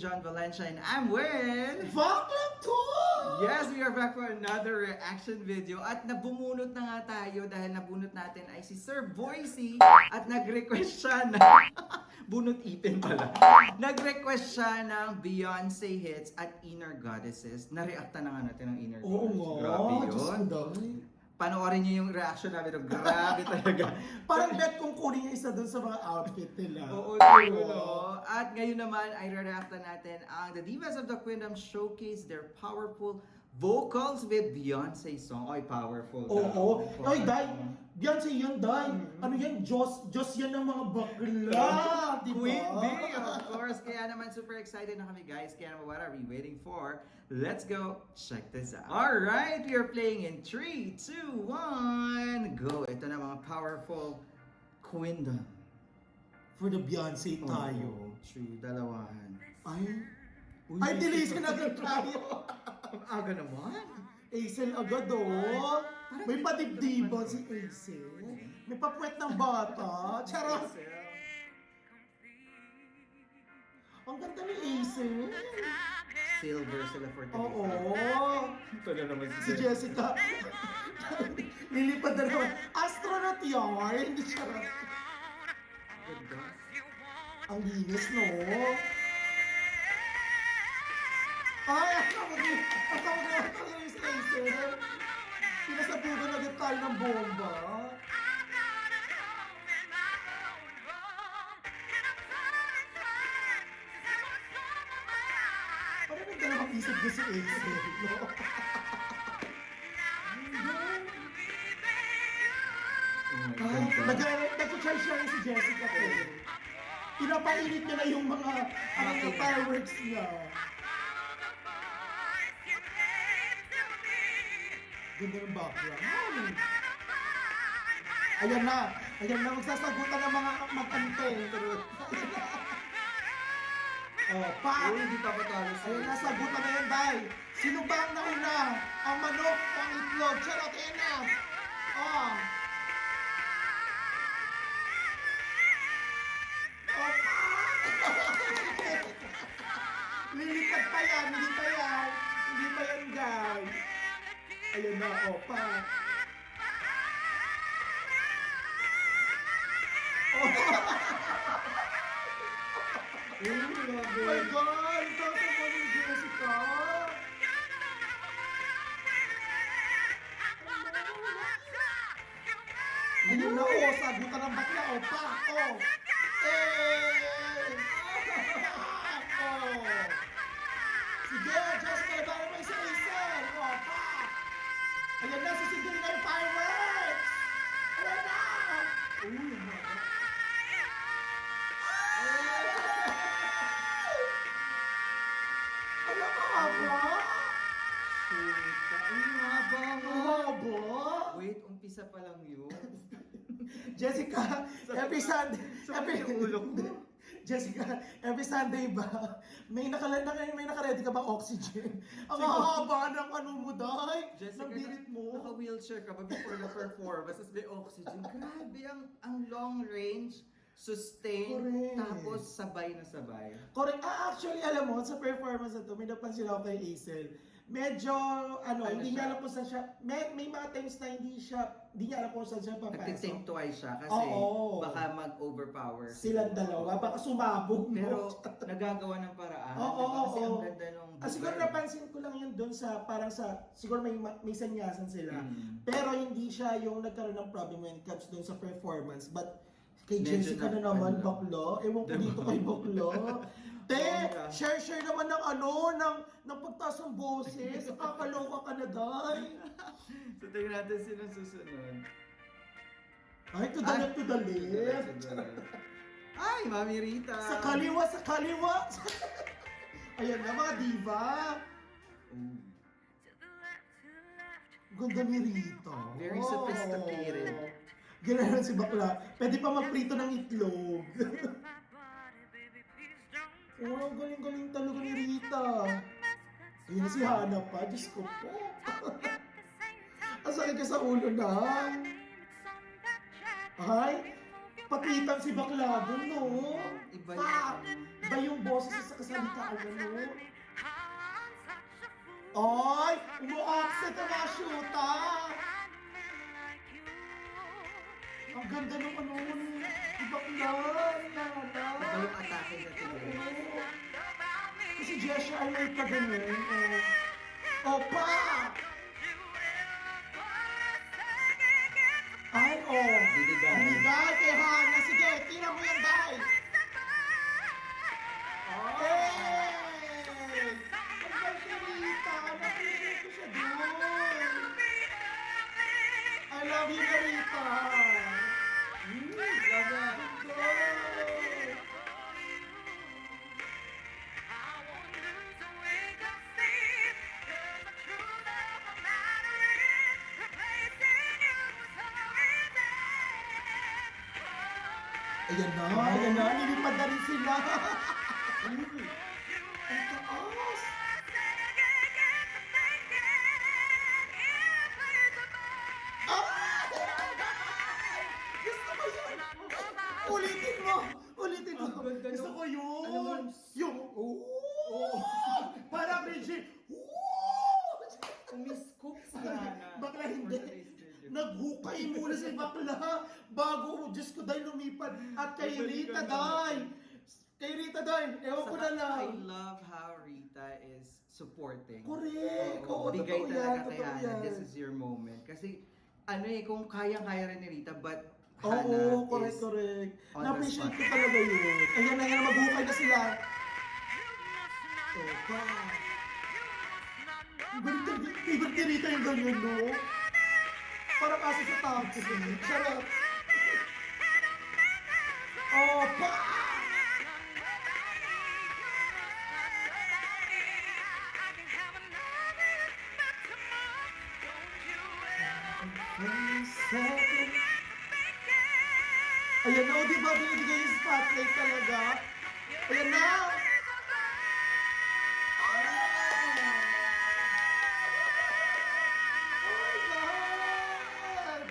John Valencia and I'm with... Baklang to! Yes, we are back for another reaction video at nabunot na nga tayo dahil nabunot natin ay si Sir Boise at nag-request siya na... bunot ipin pala. Nag-request siya ng Beyonce hits at Inner Goddesses. Na-reacta na nga natin ng Inner Oo Goddesses. nga, Grabe Diyos yun. ko dahil. Panoorin niyo yung reaction namin. Grabe talaga. Parang bet kung kunin yung isa dun sa mga outfit nila. Oo, true, no? At ngayon naman ay re-reacta natin ang The Divas of the Queendom showcase their powerful vocals with Beyonce song. Oy, powerful. Oo. Ay, Day, Beyonce yun, Day. Ano yan? Diyos yan ng mga bakla. Diba? Queen Bee, of course. Kaya naman super excited na kami, guys. Kaya naman, what are we waiting for? Let's go check this out. Alright, we are playing in 3, 2, 1, go. Ito na mga powerful Queendom. For the Beyonce tayo. Oh, true, dalawahan. Ay, delay ka na tayo. Ang aga naman. Aisel agad oh. May padibdiban si Aisel. May papuwet ng bata. Charot. Ang ganda ni Aisel. Silver sila for today. Oo. Ito na naman Si Jessica. Lilipad na naman. Astronaut yarn. Hindi charot. Ganda. Ang linis no. Ay, ang tawag na yung si Aisel. Pinasabugan agad tayo ng bomba. Parang nagdalawang isip ko si Aisel, no? Nag-try siya rin si Jessica ko. Pinapainit niya na yung mga fireworks niya. Ganda ng background. Ayan na, magsasagutan ng mga mag-ante. Oh, pa! Uy, hindi pa patalo siya. Ayun, nasagutan na yan, Day. Sino ba ang nauna? Ang manok o ang itlog? Charot, ayan na. Oh. Oh, pa! Lilipad pa yan, hindi pa yan. Hindi pa yan, guys. Ayun na, oh, pa. Oh. Oh my God! Tata mo ni Jessica! Ayun na, oh, sagutan ng bakla, oh, pa, oh! Eh! Oh! Sige, Jessica, para mo isa Aisel, oh, pa! Ayan na, sisigilin na yung fireworks! Ayan na! Alam mo nga ba? Haba? Wait, umpisa pa lang yun. Jessica, every Sunday, Jessica, every Sunday ba, may naka-ready ka bang oxygen? Ang haba ng ano mo, Day, ng birit mo. Naka-wheelchair ka ba before the performance? Tapos may oxygen. Grabe, ang long range, sustain, Correct. tapos sabay na sabay. Correct. Actually, alam mo, sa performance na to, may napansin ako kay Aisel. Medyo, hindi niya alam kung saan siya, may mga times na hindi niya alam kung saan siya papasok. Nag-think twice siya kasi Oo. baka mag-overpower. Silang dalawa, baka sumabog mo. Pero nagagawa ng paraan. Oo, diba? Kasi oo. ang ganda nung... Siguro napansin ko lang yun doon sa, parang sa, siguro may sanyasan sila. Pero hindi siya yung nagkaroon ng problem when it comes doon sa performance. But kay Medyo Jessica na naman, baklo. Ewan ko dito kay baklo. Te, share naman ng pagtaas ng boses. Kakaloka ka na, Day. So tingnan natin silang susunod. Ay, to the left, to the left. Ay, Mami Rita! Sa kaliwa. Ayan na, mga diva. Ooh. Ganda ni Rita. Very sophisticated. Gano'n si bakla. Pwede pa magprito ng itlog. Oh, ang galing-galing talaga ni Rita. Ayun si Hana pa. Diyos ko po. Ang sakit ka sa ulo na. Ay, Patitan si bakla doon, no? Iba Pa! yun. Iba yung boses sa kasalitaan, no? Ay! Umu-accent ang mga shoota! Ang ganda ng ano ni bakla, Iba nana. yung atake sa tigil. Kasi Jesha ay may paganon, oh. Opa! Ay, oh! Binigay. Binigay kay Hana. Sige, tira mo yan, bye! Hey! Ang Margarita! Nakinig ko siya doon! I love you, Marita! Love it. Go! Ayan na, nilipad na rin sila. Uy, ang taas. Ah! Gusto ko yun. Ulitin mo. Ang ganda Gusto nung- ko yun. ano mo, Yung, parang Regine. Umiskop si Hana. Bakla hindi. Naghukay muna si bakla bago, Diyos ko, dahil lumipad. At kay Rita, Day. Kay Rita, Day. Ewan ko na lang. I love how Rita is supporting. Correct. Oo, bigay totoo talaga yan, kay totoo Hana. yan. This is your moment. Kasi, kung kayang-kaya rin ni Rita, but Oo, Hana correct, is correct. on the Na-appreciate spot. ko talaga yun. Ayan na, maghukay na sila. Opa. Favorite ni Rita yung ganyan, no? Parang aso sa taxi. Charot. Opa! Ayan na, di ba? Binibigay yung spotlight talaga. Ayan na! Oh my God!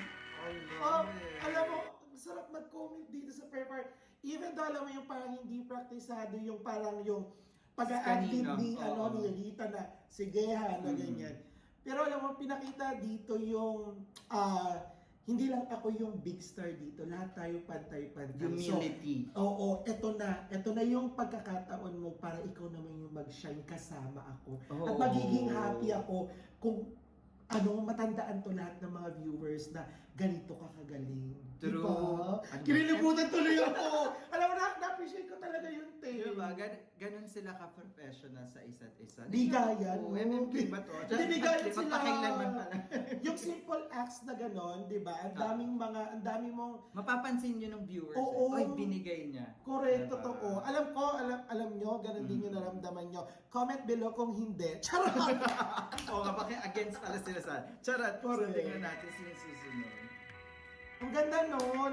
I love it. Alam mo, masarap mag-comment dito sa Fairfire. Even though alam mo yung parang hindi praktisado, yung parang yung pag-a-active Kanina, ni, oo. ni Rita na sige ha, na ganyan. Pero alam mo, pinakita dito yung hindi lang ako yung big star dito, lahat tayo pantay-pantay. Humility. So, oo, eto na yung pagkakataon mo para ikaw naman yung mag-shine kasama ako. At Oo. magiging happy ako kung matandaan to lahat ng mga viewers na ganito ka kagaling. True. Diba? Ano ba? Kinilimutan tuloy ako. Alam mo, na-appreciate ko talaga yung thing. Diba? Ganun sila ka-professional sa isa't isa. Bigayan, Oo, no? MMK ba to? Hindi, bigayan sila. Magpakailanman pala. Yung simple acts na ganon, di ba? Ang daming mong Mapapansin nyo ng viewers. Oo. Ay, binigay niya. correct, Diba? totoo. Alam nyo, ganon din yung naramdaman nyo. Comment below kung hindi. Charot! Oo nga, bakit against pala sila sa... Charot, so Correct. tingnan natin sino susunod. Ang ganda nun.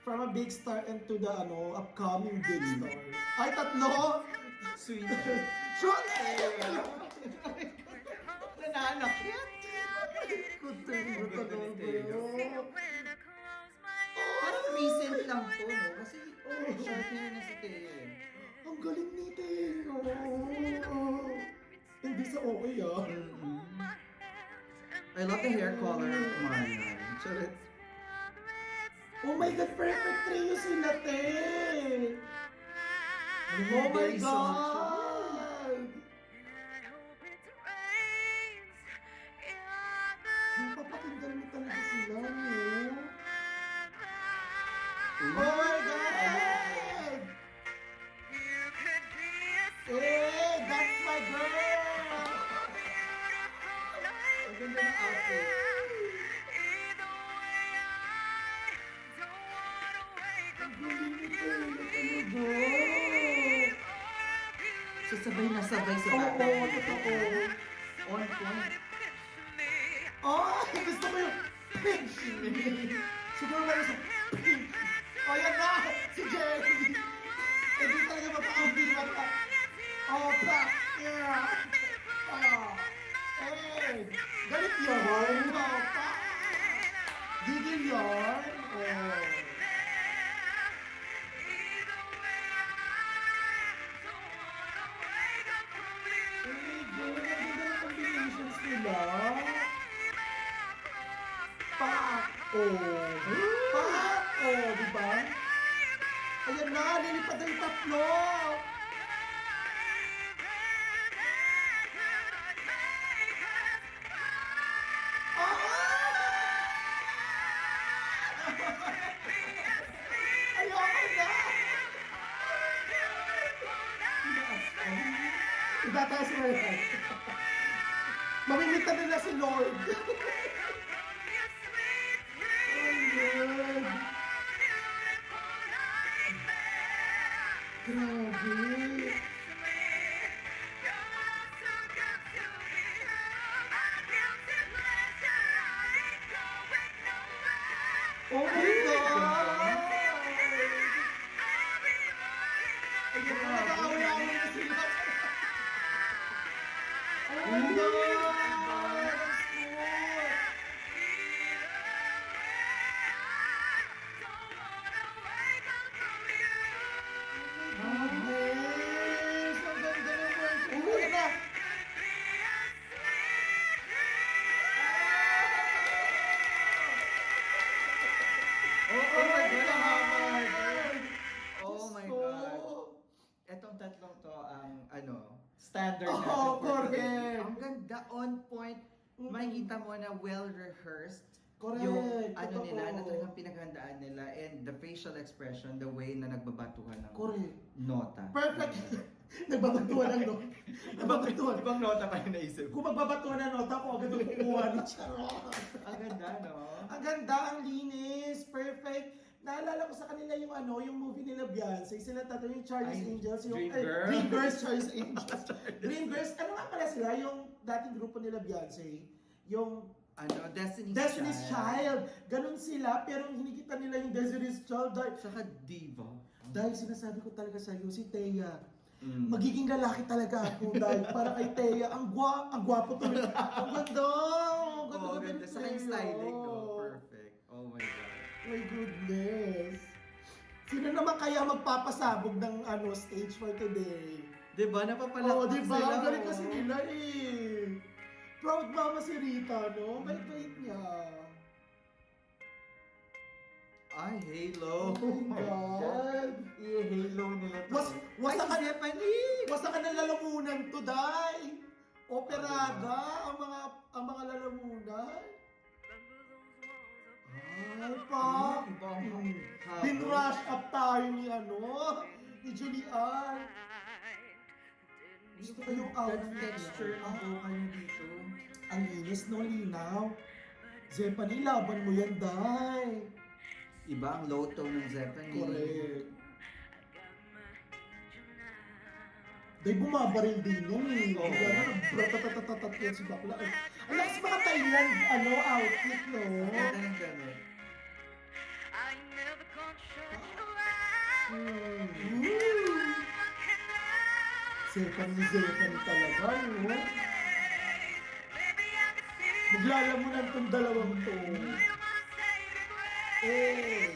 From a big star into the upcoming big star. Ay, tatlo! Sweet. Shoot! Nananakit. Kutin mo Ganda ni Teo. talaga. Parang recent lang to, no? Kasi short hair na si Teo. Ang galing ni Teo. Hindi sa okay I love the hair color of Marian. Charot. Oh my God, perfect trio sila, te! Oh my Very soft. God! Napapakinggan mo talaga sila, no? Oh my God! Hey, that's my girl! Ang ganda ng outfit. Ang galing ni Teo talaga! So sabay na sabay sa Oo, batang. totoo. On point. Oh, gusto ko yung pink. Siguro meron sa pink. Oh, yan na! Si Jerry! Hindi talaga mapakaunti na mata. Oh, pa! Yeah! Oh! Hey! Galit yun! Oh, pa! Gigil yun! Di ba? Ayan na, lilipad na yung tatlo. Ayoko na! Itataas mo yan. Mamimita nila si Lord. Oh, Lord. Grabe. Oh my God! Ayun na, nag-aaway-aaway na sila. Oh my God! Ang smooth! Yes! Ang ganda ng version. Ayun na! Oh my God, ang hammer! Oh my Diyos ko. God. Etong tatlong to ang standard natin. Oh, for correct. today. Ang ganda, on point. Mm. Makikita mo na well-rehearsed. Correct, Yung totoo. nila, na talagang pinaghandaan nila, and the facial expression, the way na nagbabatuhan ng Correct. nota. Perfect! Nagbabatuan ng nota. Nagbabatuan. Ibang nota pa yung naisip. Kung magbabatuan ng nota ko, agad ang kukuha ni Charot. Ang ganda, no? Ang ganda, ang linis, perfect. Naalala ko sa kanila yung yung movie nila Beyonce, sila tatlo yung Charlie's Ay, Angels, yung Dreamgirls. Dreamgirls, Charlie's Angels. Dreamgirls, ano nga pala sila, yung dating grupo nila Beyonce, yung Destiny's Child. Ganun sila, pero hinigita nila yung Destiny's Child. Saka diva. Dahil sinasabi ko talaga sa iyo, si Thea, Mm. magiging lalaki talaga ako dahil para kay Thea, ang gwapo tuloy. Ang ganda! Ang ganda, Oh, ganda ganda. ni Saka yung Thea. styling, no? Perfect. Oh my God. My goodness. Sino naman kaya magpapasabog ng stage for today? Diba? Napapalakpak Diba? sila. Ang galing oh. kasi nila eh. Proud mama si Rita, no? Bait-bait niya. Ay, Halo. Oh my God. I-Halo nila to. Wasa ka, Stephanie! wasa ka ng lalamunan to, Day. Operada, ang mga lalamunan. Ay, pa. Ibang habol. Bin-rush up tayo ni ni Julian. Gusto ko yung That outfit texture ng vocal niya dito. Ang linis, no? Linaw. Zephanie, laban mo yan, Day. Iba ang low tone ng Zephanie. Correct. Day, bumabaril din yan eh. Oo. Kaya na, nagbratatatatat yan si bakla. Ang lakas mga Thailand, outfit, no? Ang ganda ng ganun. Zephanie talaga, no? Maglalamunan tong dalawang to. Eh.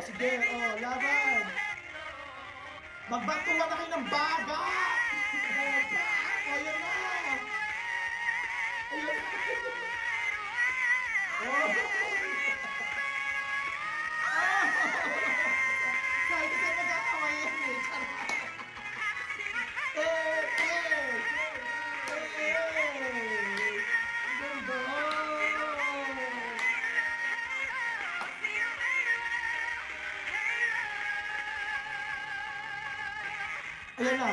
Sige, laban. Magbatuan na kayo ng baga. Ayan na. Ayan na. Kahit isa magkakawa yan eh. Ganda. Ayan na.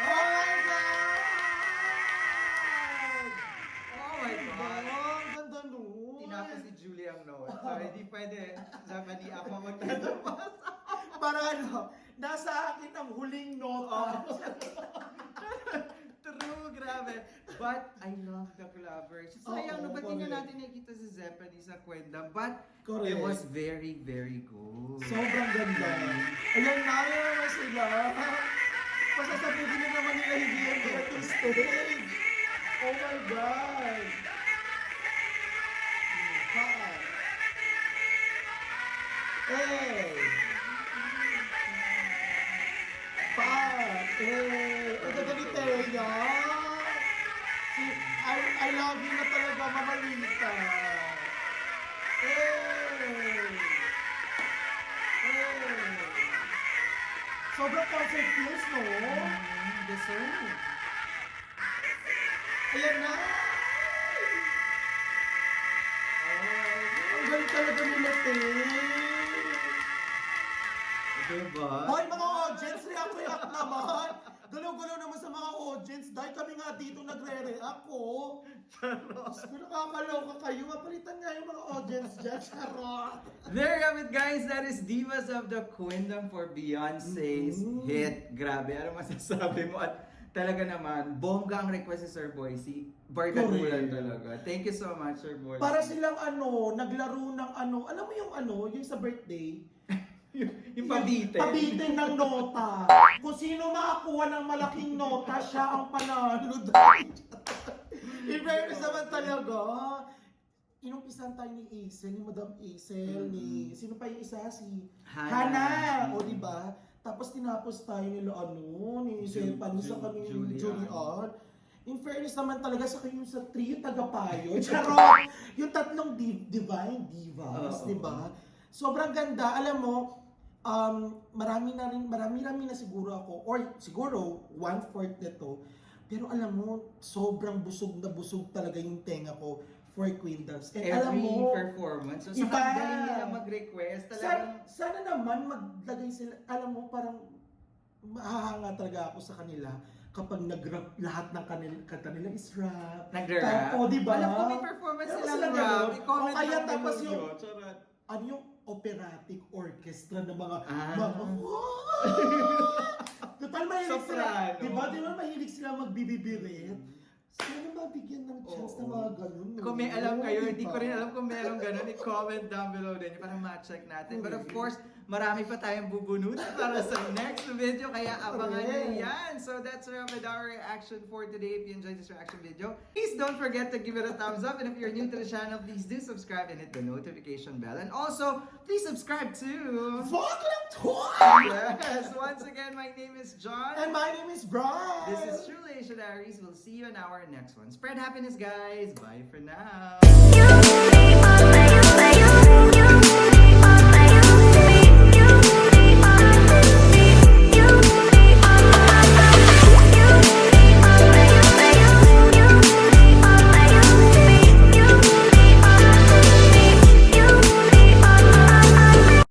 Oh my God! Oh my God! Ang ganda nun. Tinapos si Julie ang note. So, hindi pwede. Zephanie, ako magtatapos. Para nasa akin ang huling nota. True, grabe. But I love the collaboration. Sayang, Oo, no, ba't hindi correct. natin nakikita si Zephanie sa kwenda? But Correct. it was very, very good. Sobrang ganda. Ayan na sila. Pasasabihin na naman nila hindi yan get to stage. Oh my God. Ang ganda ni love you na talaga, mamalita. Sobrang concert feels, no? Deserve. Ayan na! Ang galing talaga nila, te. Diba? Hoy, mga audience, react naman. Galaw-galaw naman sa mga audience. Dahil kami nga dito nagre-react ko. Charot. Nakakaloka kayo. Mapalitan nga yung mga audience dyan. Charot. There you have it, guys. That is Divas of the Queendom for Beyonce's hit. Grabe, ano masasabi mo? At talaga naman, bongga ang request ni Sir Boycie. Bardagulan talaga. Thank you so much, Sir Boycie. Para silang naglaro ng alam mo yung sa birthday? yung pabitin. Pabitin ng nota. Kung sino makakuha ng malaking nota, siya ang panalo. In fairness naman talaga, inumpisan tayo ni Aisel, ni Madam Aisel, ni sino pa yung isa? Si Hana. O diba? Tapos tinapos tayo nila ni Stephanie sa kami Julian. In fairness naman talaga sa kayo sa trio tagapayo. Charot! Yung tatlong divine divas, di ba? Sobrang ganda. Alam mo, marami na siguro ako, or siguro 1/4 nito. Pero alam mo, sobrang busog na busog talaga yung tenga ko for Queendom. And alam Every mo, performance. So, sa iba. galing nila mag-request, talagang... Sana naman maglagay sila, alam mo, parang mahahanga talaga ako sa kanila kapag nag-rap lahat ng kanta nila is rap. Nag-rap? O, diba? Alam ko may performance Meron sila silang rap. ganun. I-comment O, kaya lang tapos below yung- nyo. Charot. Ano yung operatic orchestra ng mga total mahilig sila, Soprano. di ba mahilig sila magbibibirit? Sana mabigyan ng chance na mga ganun. No? Kung may alam kayo, hindi Diba? ko rin alam kung meron ganun, i-comment down below din para ma-check natin. But of course, marami pa tayong bubunutin para sa next video, kaya abangan nyo yan. So that's with our reaction for today. If you enjoyed this reaction video, please don't forget to give it a thumbs up. And if you're new to the channel, please do subscribe and hit the notification bell. And also, please subscribe to... Vlog lang to! Yes! Once again, my name is John. And my name is Brian! This is Truly Asia Diaries. We'll see you in our next one. Spread happiness, guys. Bye for now. You